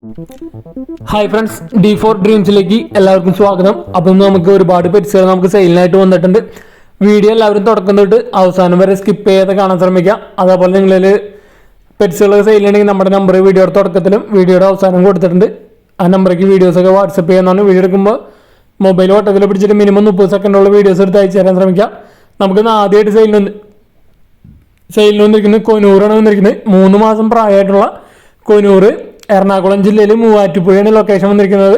Hi friends, D4 ഡ്രീംസിലേക്ക് എല്ലാവർക്കും സ്വാഗതം. അപ്പം നമുക്ക് ഒരുപാട് പെറ്റ്സുകൾ നമുക്ക് സെയിലിനായിട്ട് വന്നിട്ടുണ്ട്. വീഡിയോ എല്ലാവരും തുടക്കം തൊട്ട് അവസാനം വരെ സ്കിപ്പ് ചെയ്യാതെ കാണാൻ ശ്രമിക്കുക. അതേപോലെ നിങ്ങളിൽ പെറ്റ്സുകളൊക്കെ സെയിൽ ചെയ്യണമെങ്കിൽ നമ്മുടെ നമ്പർ വീഡിയോയുടെ തുടക്കത്തിലും വീഡിയോയുടെ അവസാനം കൊടുത്തിട്ടുണ്ട്. ആ നമ്പറേക്ക് വീഡിയോസൊക്കെ വാട്സപ്പ് ചെയ്യാനാണ്. വീഡിയോ എടുക്കുമ്പോൾ മൊബൈൽ വട്ടത്തിൽ പിടിച്ചിട്ട് മിനിമം 30 സെക്കൻഡുള്ള വീഡിയോസ് എടുത്ത് അയച്ചു തരാൻ ശ്രമിക്കുക. നമുക്ക് ആദ്യമായിട്ട് സെയിലിന് വന്നിരിക്കുന്നത് കൊനൂറാണ് വന്നിരിക്കുന്നത്. 3 മാസം പ്രായമായിട്ടുള്ള കൊനൂറ് എറണാകുളം ജില്ലയിൽ മൂവാറ്റുപുഴയാണ് ലൊക്കേഷൻ വന്നിരിക്കുന്നത്.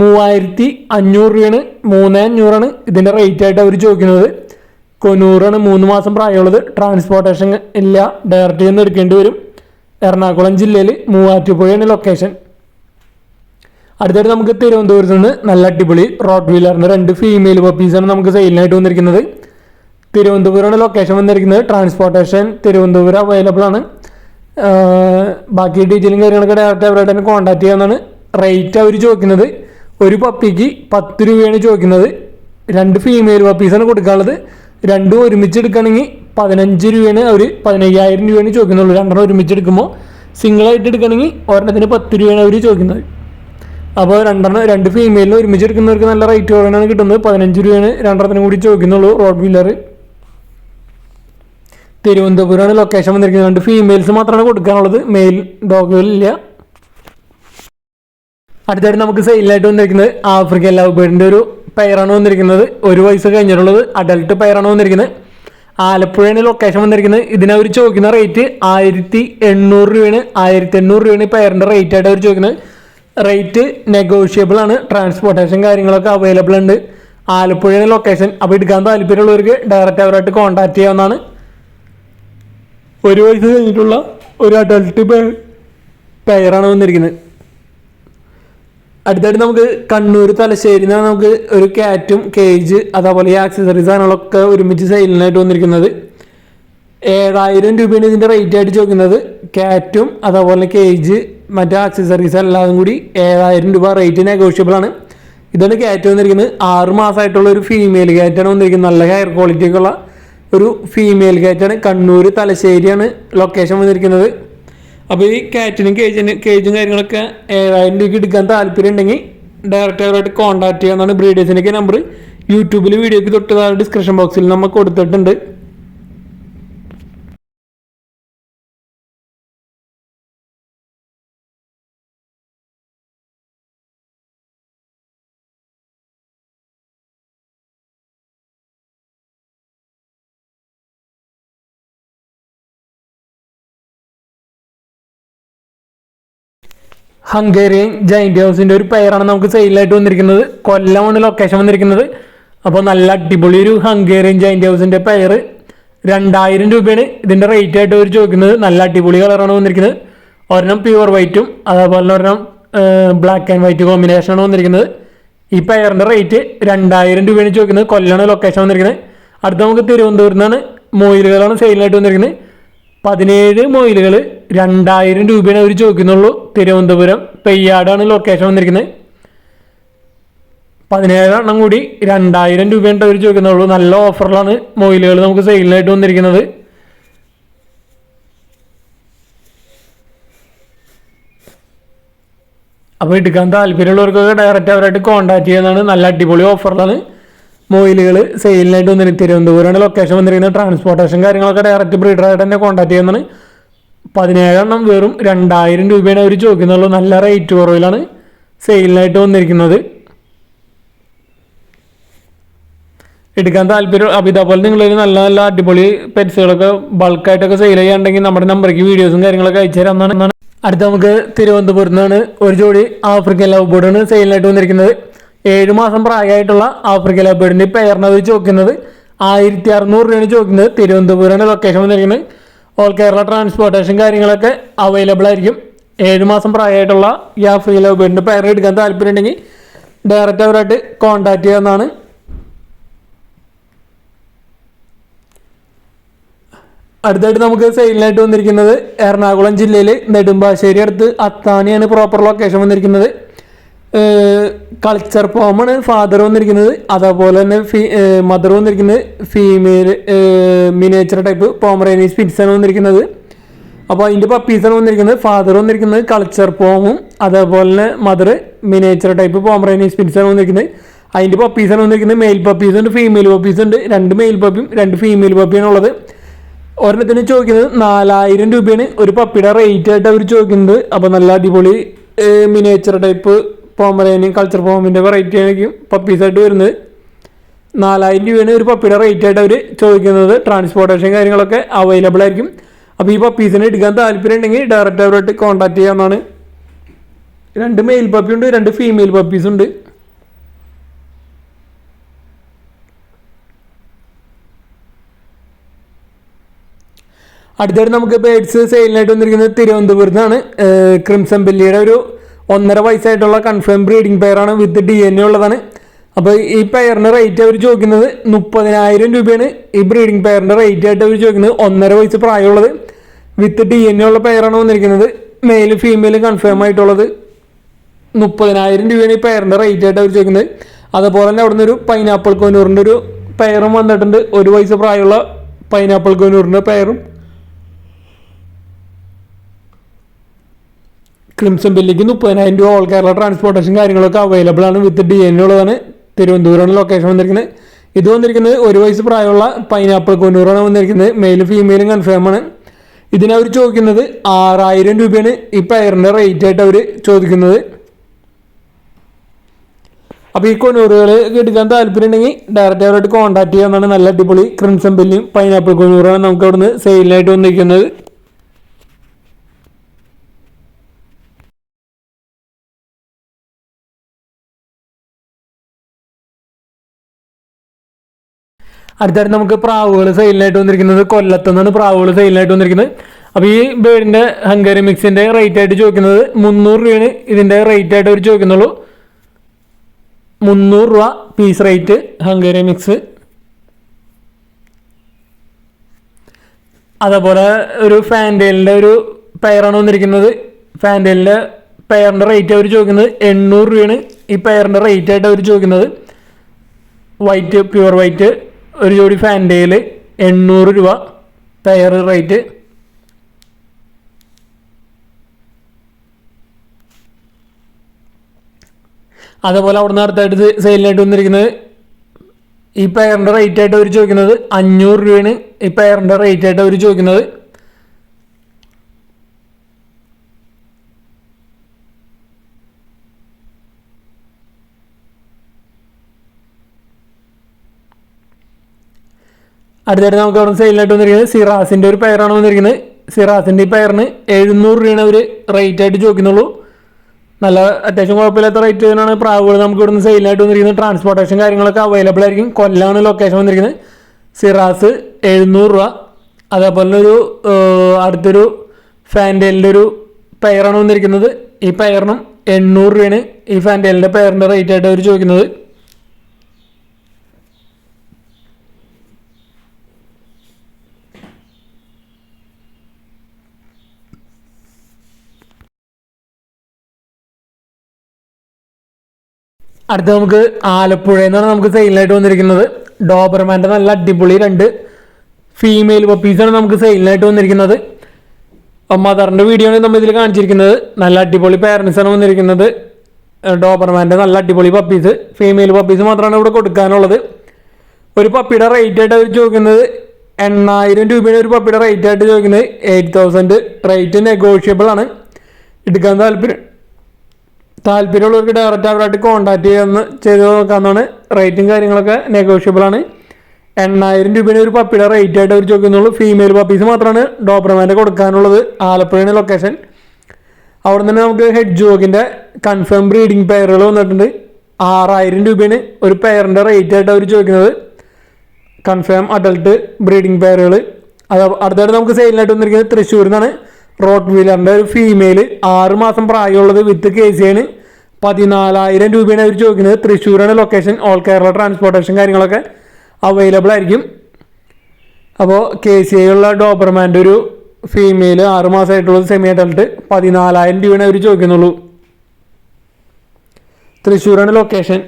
3500 രൂപയാണ്, 3500 ഇതിൻ്റെ റേറ്റ് ആയിട്ട് അവർ ചോദിക്കുന്നത്. കൊനൂറാണ്, 3 മാസം പ്രായമുള്ളത്. ട്രാൻസ്പോർട്ടേഷൻ ഇല്ല, ഡയറക്റ്റ് നിന്ന് എടുക്കേണ്ടി വരും. എറണാകുളം ജില്ലയിൽ മൂവാറ്റുപുഴയാണ് ലൊക്കേഷൻ. അടുത്തായിട്ട് നമുക്ക് തിരുവനന്തപുരത്ത് നിന്ന് നല്ല അടിപൊളി റോട്ട് വീലറിൻ്റെ 2 ഫീമെയിൽ പപ്പീസാണ് നമുക്ക് സെയിലിനായിട്ട് വന്നിരിക്കുന്നത്. തിരുവനന്തപുരമാണ് ലൊക്കേഷൻ വന്നിരിക്കുന്നത്. ട്രാൻസ്പോർട്ടേഷൻ തിരുവനന്തപുരം അവൈലബിൾ ആണ്. ബാക്കി ഡീറ്റെയിലും കാര്യങ്ങളൊക്കെ ഡയറക്റ്റ് അവരായിട്ട് തന്നെ കോൺടാക്ട് ചെയ്യാവുന്നതാണ്. റേറ്റ് അവർ ചോദിക്കുന്നത് ഒരു പപ്പിക്ക് 10 രൂപയാണ് ചോദിക്കുന്നത്. 2 ഫീമെയിൽ പപ്പീസാണ് കൊടുക്കാനുള്ളത്. 2 ഒരുമിച്ച് എടുക്കുകയാണെങ്കിൽ 15 രൂപയാണ്, അവർ 15,000 രൂപയാണ് ചോദിക്കുന്നുള്ളൂ. 2 ഒരുമിച്ച് എടുക്കുമ്പോൾ സിംഗിളായിട്ട് എടുക്കുകയാണെങ്കിൽ ഒരെണ്ണത്തിന് 10 രൂപയാണ് അവർ ചോദിക്കുന്നത്. അപ്പോൾ 2 ഫീമെയിലിന് ഒരുമിച്ച് എടുക്കുന്നവർക്ക് നല്ല റേറ്റ് കുറവാണ് കിട്ടുന്നത്. 15 രൂപയാണ് 2 കൂടി ചോദിക്കുന്നുള്ളൂ. റോഡ് വീലർ തിരുവനന്തപുരമാണ് ലൊക്കേഷൻ വന്നിരിക്കുന്നത്. 2 ഫീമെയിൽസ് മാത്രമാണ് കൊടുക്കാനുള്ളത്, മെയിൽ ഡോഗുകളില്ല. അടുത്തായിട്ട് നമുക്ക് സെയിലായിട്ട് വന്നിരിക്കുന്നത് ആഫ്രിക്കൻ ലവ് ബേർഡിൻ്റെ ഒരു പെയറാണ് വന്നിരിക്കുന്നത്. 1 വയസ്സ് കഴിഞ്ഞിട്ടുള്ളത് അഡൽട്ട് പെയറാണ് വന്നിരിക്കുന്നത്. ആലപ്പുഴയാണ് ലൊക്കേഷൻ വന്നിരിക്കുന്നത്. ഇതിനവർ ചോദിക്കുന്ന റേറ്റ് 1800 രൂപയാണ്. 1800 രൂപയാണ് ഈ പെയറിൻ്റെ റേറ്റ് ആയിട്ട് അവർ ചോദിക്കുന്നത്. റേറ്റ് നെഗോഷ്യബിൾ ആണ്. ട്രാൻസ്പോർട്ടേഷൻ കാര്യങ്ങളൊക്കെ അവൈലബിൾ ഉണ്ട്. ആലപ്പുഴയാണ് ലൊക്കേഷൻ. അപ്പോൾ എടുക്കാൻ താല്പര്യമുള്ളവർക്ക് ഡയറക്റ്റ് അവരായിട്ട് കോൺടാക്ട് ചെയ്യാവുന്നതാണ്. 1 വയസ്സ് കഴിഞ്ഞിട്ടുള്ള ഒരു അഡൽട്ട് പെയറാണ് വന്നിരിക്കുന്നത്. അടുത്തായിട്ട് നമുക്ക് കണ്ണൂർ തലശ്ശേരിയിൽ നിന്നാണ് നമുക്ക് ഒരു ക്യാറ്റും കേജ് അതേപോലെ ഈ ആക്സസറീസ് സാധനങ്ങളൊക്കെ ഒരുമിച്ച് സെയിലിനായിട്ട് വന്നിരിക്കുന്നത്. 7000 രൂപയാണ് ഇതിൻ്റെ റേറ്റ് ആയിട്ട് ചോദിക്കുന്നത്. ക്യാറ്റും അതേപോലെ കേജ് മറ്റേ ആക്സസറീസ് എല്ലാതും കൂടി 7000 രൂപ. റേറ്റ് നെഗോഷ്യബിൾ ആണ്. ഇതാണ് ക്യാറ്റ് വന്നിരിക്കുന്നത്. 6 മാസമായിട്ടുള്ള ഒരു ഫീമെയിൽ ക്യാറ്റാണ് വന്നിരിക്കുന്നത്. നല്ല ഹെയർ ക്വാളിറ്റി ഒക്കെ ഉള്ള ഒരു ഫീമെയിൽ ക്യാറ്റാണ്. കണ്ണൂർ തലശ്ശേരിയാണ് ലൊക്കേഷൻ വന്നിരിക്കുന്നത്. അപ്പോൾ ഈ ക്യാറ്റിനും കേജും കാര്യങ്ങളൊക്കെ 7000 രൂപയ്ക്ക് എടുക്കാൻ താല്പര്യം ഉണ്ടെങ്കിൽ ഡയറക്റ്റ് അവരായിട്ട് കോൺടാക്ട് ചെയ്യാവുന്നതാണ്. ബ്രീഡേഴ്സിൻ്റെയൊക്കെ നമ്പർ യൂട്യൂബിൽ വീഡിയോയ്ക്ക് തൊട്ട് ഡിസ്ക്രിപ്ഷൻ ബോക്സിൽ നമ്മൾ കൊടുത്തിട്ടുണ്ട്. ഹംഗേറിയൻ ജൈൻറ്റ് ഹൗസിൻ്റെ ഒരു പെയറാണ് നമുക്ക് സെയിലായിട്ട് വന്നിരിക്കുന്നത്. കൊല്ലമാണ് ലൊക്കേഷൻ വന്നിരിക്കുന്നത്. അപ്പോൾ നല്ല അടിപൊളി ഒരു ഹംഗേറിയൻ ജൈൻറ്റ് ഹൗസിൻ്റെ പെയർ 2000 രൂപയാണ് ഇതിൻ്റെ റേറ്റ് ആയിട്ട് അവർ ചോദിക്കുന്നത്. നല്ല അടിപൊളി കളറാണ് വന്നിരിക്കുന്നത്. ഒരെണ്ണം പ്യുവർ വൈറ്റും അതേപോലെ ഒരെണ്ണം ബ്ലാക്ക് ആൻഡ് വൈറ്റ് കോമ്പിനേഷനാണ് വന്നിരിക്കുന്നത്. ഈ പെയറിൻ്റെ റേറ്റ് 2000 രൂപയാണ് ചോദിക്കുന്നത്. കൊല്ലമാണ് ലൊക്കേഷൻ വന്നിരിക്കുന്നത്. അടുത്ത നമുക്ക് തിരുവനന്തപുരത്ത് നിന്നാണ് മൊയിലുകളാണ് സെയിലായിട്ട് വന്നിരിക്കുന്നത്. 17 മൊയിലുകൾ 2000 രൂപയാണ് അവർ ചോദിക്കുന്നുള്ളൂ. തിരുവനന്തപുരം പെയ്യാടാണ് ലൊക്കേഷൻ വന്നിരിക്കുന്നത്. 17 എണ്ണം കൂടി 2000 രൂപയാണ് അവർ ചോദിക്കുന്നുള്ളൂ. നല്ല ഓഫറിലാണ് മൊയിലുകൾ നമുക്ക് സെയിലിനായിട്ട് വന്നിരിക്കുന്നത്. അപ്പോൾ എടുക്കാൻ താല്പര്യമുള്ളവർക്കൊക്കെ ഡയറക്റ്റ് അവരായിട്ട് കോൺടാക്ട് ചെയ്യുന്നതാണ്. നല്ല അടിപൊളി ഓഫറിലാണ് മൊയിലുകൾ സെയിലിനായിട്ട് വന്നിരിക്കുന്നത്. തിരുവനന്തപുരമാണ് ലൊക്കേഷൻ വന്നിരിക്കുന്നത്. ട്രാൻസ്പോർട്ടേഷൻ കാര്യങ്ങളൊക്കെ ഡയറക്റ്റ് ബ്രീഡറായിട്ട് തന്നെ കോൺടാക്ട് ചെയ്യുന്നതാണ്. 17 എണ്ണം വെറും 2000 രൂപയാണ് അവർ ചോദിക്കുന്നുള്ളൂ. നല്ല റേറ്റ് കുറവിലാണ് സെയിലിനായിട്ട് വന്നിരിക്കുന്നത്. എടുക്കാൻ താല്പര്യം. അപ്പോൾ ഇതേപോലെ നിങ്ങളൊരു നല്ല നല്ല അടിപൊളി പെറ്റ്സുകളൊക്കെ ബൾക്കായിട്ടൊക്കെ സെയിൽ ചെയ്യാണ്ടെങ്കിൽ നമ്മുടെ നമ്പറേക്ക് വീഡിയോസും കാര്യങ്ങളൊക്കെ അയച്ചു തരാമെന്നാണ്. അടുത്ത നമുക്ക് തിരുവനന്തപുരത്ത് നിന്നാണ് ഒരു ജോഡി ആഫ്രിക്കൻ ലവ് ബേർഡാണ് സെയിലിനായിട്ട് വന്നിരിക്കുന്നത്. 7 മാസം പ്രായമായിട്ടുള്ള ആഫ്രിക്കൻ ലവ് ബേർഡിൻ്റെ പെയറിന് അവർ ചോദിക്കുന്നത് 1600 രൂപയാണ് ചോദിക്കുന്നത്. തിരുവനന്തപുരമാണ് ലൊക്കേഷൻ വന്നിരിക്കുന്നത്. ഓൾ കേരള ട്രാൻസ്പോർട്ടേഷൻ കാര്യങ്ങളൊക്കെ അവൈലബിൾ ആയിരിക്കും. 7 മാസം പ്രായമായിട്ടുള്ള ഈ ആഫ്രിക്കൻ ലവ് ബേർഡിൻ്റെ പെയർ എടുക്കാൻ താല്പര്യം ഉണ്ടെങ്കിൽ ഡയറക്റ്റ് അവരായിട്ട് കോൺടാക്ട് ചെയ്യാവുന്നതാണ്. അടുത്തായിട്ട് നമുക്ക് സെയിലിനായിട്ട് വന്നിരിക്കുന്നത് എറണാകുളം ജില്ലയിൽ നെടുമ്പാശ്ശേരി അടുത്ത് അത്താണിയാണ് പ്രോപ്പർ ലൊക്കേഷൻ വന്നിരിക്കുന്നത്. കൾച്ചർ ഫോമാണ് ഫാദർ വന്നിരിക്കുന്നത്. അതേപോലെ തന്നെ മദർ വന്നിരിക്കുന്നത് ഫീമെയിൽ മിനിയേച്ചർ ടൈപ്പ് പോമറേനിയൻ സ്പിറ്റ്സാണ് വന്നിരിക്കുന്നത്. അപ്പോൾ അതിൻ്റെ പപ്പീസാണ് വന്നിരിക്കുന്നത്. ഫാദർ വന്നിരിക്കുന്നത് കൾച്ചർ പോമും അതേപോലെ തന്നെ മദർ മിനിയേച്ചർ ടൈപ്പ് പോമറേനിയൻ സ്പിറ്റ്സാണ് വന്നിരിക്കുന്നത്. അതിൻ്റെ പപ്പീസാണ് വന്നിരിക്കുന്നത്. മെയിൽ പപ്പീസ് ഉണ്ട്, ഫീമെയിൽ പപ്പീസ് ഉണ്ട്. 2 മെയിൽ പപ്പിയും 2 ഫീമെയിൽ പപ്പിയാണ് ഉള്ളത്. ഒരെണ്ണത്തിന് ചോദിക്കുന്നത് 4000 രൂപയാണ് ഒരു പപ്പിയുടെ റേറ്റ് ആയിട്ട് അവർ ചോദിക്കുന്നത്. അപ്പോൾ നല്ല അടിപൊളി മിനിയേച്ചർ ടൈപ്പ് പോമറേനിയൻ കൾച്ചർ പോമിൻ്റെ വെറൈറ്റി ആയിരിക്കും പപ്പീസായിട്ട് വരുന്നത്. 4000 രൂപയാണ് ഒരു പപ്പിയുടെ റേറ്റ് ആയിട്ട് അവർ ചോദിക്കുന്നത്. ട്രാൻസ്പോർട്ടേഷൻ കാര്യങ്ങളൊക്കെ അവൈലബിൾ ആയിരിക്കും. അപ്പോൾ ഈ പപ്പീസിനെ എടുക്കാൻ താല്പര്യം ഉണ്ടെങ്കിൽ ഡയറക്റ്റ് അവരായിട്ട് കോൺടാക്ട് ചെയ്യാവുന്നതാണ്. 2 മെയിൽ പപ്പി ഉണ്ട്, 2 ഫീമെയിൽ പപ്പീസ് ഉണ്ട്. അടുത്തായിട്ട് നമുക്ക് ബേഡ്സ് സെയിലിനായിട്ട് വന്നിരിക്കുന്നത് തിരുവനന്തപുരത്താണ്. ക്രിംസൺ ബെല്ലിയുടെ ഒരു 1.5 വയസ്സായിട്ടുള്ള കൺഫേം ബ്രീഡിംഗ് പെയറാണ്, വിത്ത് DNA ഉള്ളതാണ്. അപ്പോൾ ഈ പെയറിൻ്റെ റേറ്റ് അവർ ചോദിക്കുന്നത് 30,000 രൂപയാണ്. ഈ ബ്രീഡിംഗ് പെയറിൻ്റെ റേറ്റ് ആയിട്ട് അവർ ചോദിക്കുന്നത് 1.5 വയസ്സ് പ്രായമുള്ളത് വിത്ത് DNA ഉള്ള പെയറാണ് വന്നിരിക്കുന്നത്. മെയിൽ ഫീമെയിൽ കൺഫേം ആയിട്ടുള്ളത്. 30,000 രൂപയാണ് ഈ പെയറിൻ്റെ റേറ്റ് ആയിട്ട് അവർ ചോദിക്കുന്നത്. അതുപോലെ തന്നെ അവിടെ നിന്ന് ഒരു പൈനാപ്പിൾ കൊനൂറിൻ്റെ ഒരു പെയറും വന്നിട്ടുണ്ട്. 1 വയസ്സ് പ്രായമുള്ള പൈനാപ്പിൾ കൊനൂറിൻ്റെ പെയറും. ക്രിംസൺ ബെല്ലിക്ക് 30,000 രൂപ ഓൾ കേരള ട്രാൻസ്പോർട്ടേഷൻ കാര്യങ്ങളൊക്കെ അവൈലബിൾ ആണ്, വിത്ത് DNA ഉള്ളതാണ്. തിരുവനന്തപുരമാണ് ലൊക്കേഷൻ വന്നിരിക്കുന്നത്. ഇത് വന്നിരിക്കുന്നത് 1 വയസ്സ് പ്രായമുള്ള പൈനാപ്പിൾ കൊനൂറാണ് വന്നിരിക്കുന്നത്. മെയിലും ഫീമെയിലും കൺഫേം ആണ്. ഇതിനവർ ചോദിക്കുന്നത് 6000 രൂപയാണ് ഈ പെയറിൻ്റെ റേറ്റ് ആയിട്ട് അവർ ചോദിക്കുന്നത്. അപ്പോൾ ഈ കൊനൂറുകൾ എടുക്കാൻ താല്പര്യം ഉണ്ടെങ്കിൽ ഡയറക്റ്റ് അവരായിട്ട് കോൺടാക്ട് ചെയ്യാവുന്നതാണ്. നല്ല അടിപൊളി ക്രിംസൺ ബെല്ലിയും പൈനാപ്പിൾ കൊനൂറാണ് നമുക്ക് അവിടുന്ന് സെയിലിനായിട്ട് വന്നിരിക്കുന്നത്. അടുത്തായിട്ട് നമുക്ക് പ്രാവുകൾ സെയിലിനായിട്ട് വന്നിരിക്കുന്നത് കൊല്ലത്തുനിന്നാണ് പ്രാവുകൾ സെയിലിനായിട്ട് വന്നിരിക്കുന്നത്. അപ്പോൾ ഈ ബേഡിൻ്റെ ഹംഗറി മിക്സിൻ്റെ റേറ്റ് ആയിട്ട് ചോദിക്കുന്നത് 300 രൂപയാണ് ഇതിൻ്റെ റേറ്റ് ആയിട്ട് അവർ ചോദിക്കുന്നുള്ളൂ. 300 രൂപ പീസ് റേറ്റ് ഹംഗറി മിക്സ്. അതേപോലെ ഒരു ഫാൻഡേലിൻ്റെ ഒരു പെയറാണ് വന്നിരിക്കുന്നത്. ഫാൻഡേലിൻ്റെ പെയറിൻ്റെ റേറ്റ് അവർ ചോദിക്കുന്നത് 800 രൂപയാണ് ഈ പെയറിൻ്റെ റേറ്റ് ആയിട്ട് അവർ ചോദിക്കുന്നത്. വൈറ്റ് പ്യുവർ വൈറ്റ് ഒരു ജോഡി ഫാൻഡേൽ 800 രൂപ പെയർ റേറ്റ്. അതേപോലെ അവിടെ നിന്ന് അടുത്തായിട്ട് സെയിലിനായിട്ട് വന്നിരിക്കുന്നത് ഈ പെയറിൻ്റെ റേറ്റ് ആയിട്ട് അവർ ചോദിക്കുന്നത് 500 രൂപയാണ് ഈ പെയറിൻ്റെ റേറ്റ് ആയിട്ട് അവർ ചോദിക്കുന്നത്. അടുത്തായിട്ട് നമുക്ക് അവിടെ സെയിലിനായിട്ട് വന്നിരിക്കുന്നത് സിറാസിൻ്റെ ഒരു പെയറാണ് വന്നിരിക്കുന്നത്. സിറാസിൻ്റെ ഈ പെയറിന് 700 രൂപയാണ് അവർ റേറ്റ് ആയിട്ട് ചോദിക്കുന്നുള്ളൂ. നല്ല അത്യാവശ്യം കുഴപ്പമില്ലാത്ത റേറ്റ് തന്നെയാണ് പ്രാവുകൾ നമുക്ക് ഇവിടുന്ന് സെയിലിനായിട്ട് വന്നിരിക്കുന്നത്. ട്രാൻസ്പോർട്ടേഷൻ കാര്യങ്ങളൊക്കെ അവൈലബിൾ ആയിരിക്കും. കൊല്ലാണ് ലൊക്കേഷൻ വന്നിരിക്കുന്നത്. സിറാസ് 700 രൂപ. അതേപോലെ ഒരു അടുത്തൊരു ഫാൻഡേലിൻ്റെ ഒരു പെയറാണ് വന്നിരിക്കുന്നത്. ഈ പെയറിനും 800 രൂപയാണ് ഈ ഫാൻഡേലിൻ്റെ പെയറിൻ്റെ റേറ്റ് ആയിട്ട് അവർ ചോദിക്കുന്നത്. അടുത്ത നമുക്ക് ആലപ്പുഴയിൽ നിന്നാണ് നമുക്ക് സെയിലിനായിട്ട് വന്നിരിക്കുന്നത്. ഡോബർമാൻ്റെ നല്ല അടിപൊളി 2 ഫീമെയിൽ പപ്പീസാണ് നമുക്ക് സെയിലിനായിട്ട് വന്നിരിക്കുന്നത്. മദറിൻ്റെ വീഡിയോ ആണ് നമ്മൾ ഇതിൽ കാണിച്ചിരിക്കുന്നത്. നല്ല അടിപൊളി പേരൻസാണ് വന്നിരിക്കുന്നത്. ഡോബർമാൻ്റെ നല്ല അടിപൊളി പപ്പീസ്, ഫീമെയിൽ പപ്പീസ് മാത്രമാണ് ഇവിടെ കൊടുക്കാനുള്ളത്. ഒരു പപ്പിയുടെ റേറ്റ് ആയിട്ട് അവർ ചോദിക്കുന്നത് 8000 രൂപയാണ് ഒരു പപ്പിയുടെ റേറ്റ് ആയിട്ട് ചോദിക്കുന്നത്. 8000 റേറ്റ് നെഗോഷ്യബിൾ ആണ്. എടുക്കാൻ താല്പര്യമുള്ളവർക്ക് ഡയറക്റ്റ് അവരായിട്ട് കോൺടാക്ട് ചെയ്ത് നോക്കാവുന്നതാണ്. റേറ്റും കാര്യങ്ങളൊക്കെ നെഗോഷ്യബിൾ ആണ്. 8000 രൂപയാണ് ഒരു പപ്പിയുടെ റേറ്റ് ആയിട്ട് അവർ ചോദിക്കുന്നുള്ളൂ. ഫീമെയിൽ പപ്പീസ് മാത്രമാണ് ഡോബർമാൻ്റെ കൊടുക്കാനുള്ളത്. ആലപ്പുഴയാണ് ലൊക്കേഷൻ. അവിടെ നിന്ന് നമുക്ക് ഹെഡ് ജോഗിൻ്റെ കൺഫേം ബ്രീഡിംഗ് പെയറുകൾ വന്നിട്ടുണ്ട്. 6000 രൂപയാണ് ഒരു പെയറിൻ്റെ റേറ്റ് ആയിട്ട് അവർ ചോദിക്കുന്നത്. കൺഫേം അഡൾട്ട് ബ്രീഡിംഗ് പെയറുകൾ. അടുത്തായിട്ട് നമുക്ക് സെയിലിനായിട്ട് വന്നിരിക്കുന്നത് തൃശ്ശൂരിൽ നിന്നാണ്. റോട്ട് വീലറിൻ്റെ ഒരു ഫീമെയിൽ 6 മാസം പ്രായമുള്ളത് വിത്ത് KC ആണ്. 14,000 രൂപയാണ് അവർ ചോദിക്കുന്നത്. തൃശ്ശൂരാണ് ലൊക്കേഷൻ. ഓൾ കേരള ട്രാൻസ്പോർട്ടേഷൻ കാര്യങ്ങളൊക്കെ അവൈലബിൾ ആയിരിക്കും. അപ്പോൾ KC ഉള്ള ഡോബർമാൻ്റെ ഒരു ഫീമെയിൽ 6 മാസമായിട്ടുള്ളത് സെമി അഡൾട്ട് 14,000 രൂപയാണ് അവർ ചോദിക്കുന്നുള്ളൂ. തൃശ്ശൂരാണ് ലൊക്കേഷൻ.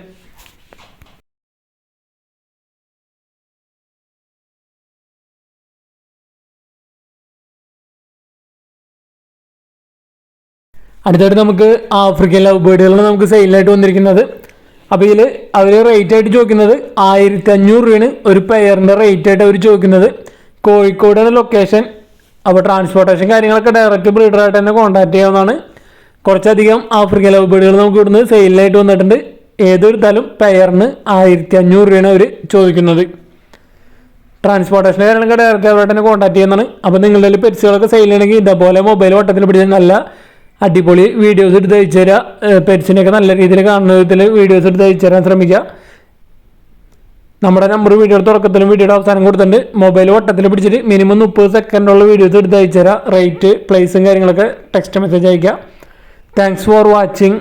അടുത്തായിട്ട് നമുക്ക് ആഫ്രിക്കൻ ലവ് ബേർഡുകളാണ് നമുക്ക് സെയിലായിട്ട് വന്നിരിക്കുന്നത്. അപ്പോൾ ഇതിൽ അവർ റേറ്റ് ആയിട്ട് ചോദിക്കുന്നത് 1500 രൂപയാണ് ഒരു പെയറിൻ്റെ റേറ്റ് ആയിട്ട് അവർ ചോദിക്കുന്നത്. കോഴിക്കോടാണ് ലൊക്കേഷൻ. അപ്പോൾ ട്രാൻസ്പോർട്ടേഷൻ കാര്യങ്ങളൊക്കെ ഡയറക്റ്റ് ബ്രീഡറായിട്ട് തന്നെ കോൺടാക്ട് ചെയ്യാവുന്നതാണ്. കുറച്ചധികം ആഫ്രിക്കൻ ലവ് ബേർഡുകൾ നമുക്ക് ഇവിടുന്ന് സെയിലായിട്ട് വന്നിട്ടുണ്ട്. ഏതൊരുത്താലും പെയറിന് 1500 രൂപയാണ് അവർ ചോദിക്കുന്നത്. ട്രാൻസ്പോർട്ടേഷൻ്റെ കാര്യങ്ങളൊക്കെ ഡയറക്റ്റ് അവരായിട്ട് തന്നെ കോൺടാക്ട് ചെയ്യുന്നതാണ്. അപ്പോൾ നിങ്ങളുടെ പെറ്റ്സുകളൊക്കെ സെയിൽ ചെയ്യണമെങ്കിൽ ഇതേപോലെ മൊബൈൽ വട്ടത്തിൽ പിടിച്ച് നല്ല അടിപൊളി വീഡിയോസ് എടുത്ത് അയച്ചു തരിക. പെറ്റ്സിനെയൊക്കെ നല്ല രീതിയിൽ കാണുന്ന വിധത്തിൽ വീഡിയോസ് എടുത്ത് അയച്ചു തരാൻ ശ്രമിക്കുക. നമ്മുടെ നമ്പർ വീഡിയോയുടെ തുടക്കത്തിലും വീഡിയോയുടെ അവസാനം കൊടുത്തിട്ടുണ്ട്. മൊബൈൽ വട്ടത്തിൽ പിടിച്ചിട്ട് മിനിമം 30 സെക്കൻഡുള്ള വീഡിയോസ് എടുത്ത് അയച്ചു തരാം. റേറ്റ്, പ്ലേസും കാര്യങ്ങളൊക്കെ ടെക്സ്റ്റ് മെസ്സേജ് അയക്കുക. Thanks for watching.